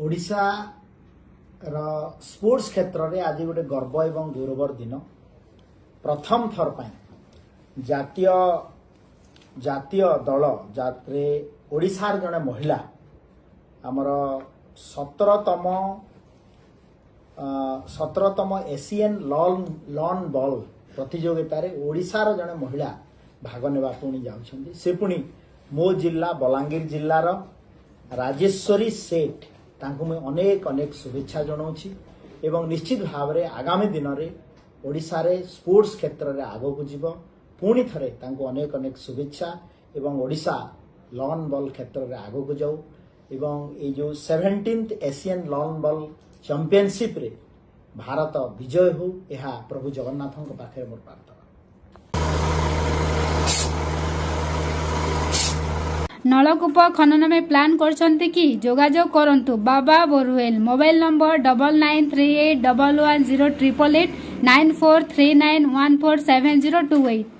Odisha sports क्षेत्र में आज गोटे गर्व एवं गौरवर दिन प्रथम थर पर जातीय दल जात्रे ओडिशार जड़े महिला आमर 17तम एशियन लॉन बॉल प्रतियोगितार ओडिशार जड़े महिला भाग नेबा पुणी जाउछन्ती से पुणी मो जिला बलांगीर जिल्लार राजेश्वरी सेठ तांको मैं अनेक अनेक शुभेच्छा जनाऊँगी एवं निश्चित भाव में आगामी दिन में ओडिशा रे स्पोर्ट्स क्षेत्र में आग को जीव पुणी थरे तांको अनेक अनेक शुभेच्छा एवं ओडिशा लॉन बॉल क्षेत्र में आग को जाऊ एवं ये जो 17th Asian lawn ball championship रे भारत विजय हो यह प्रभु जगन्नाथ पाखे मोर प्रार्थना। नलकूप खनन में प्लान करछन्ती कि जोगाजोग करंतु बाबा बोरवेल मोबाइल नंबर 9938110888 9439147028।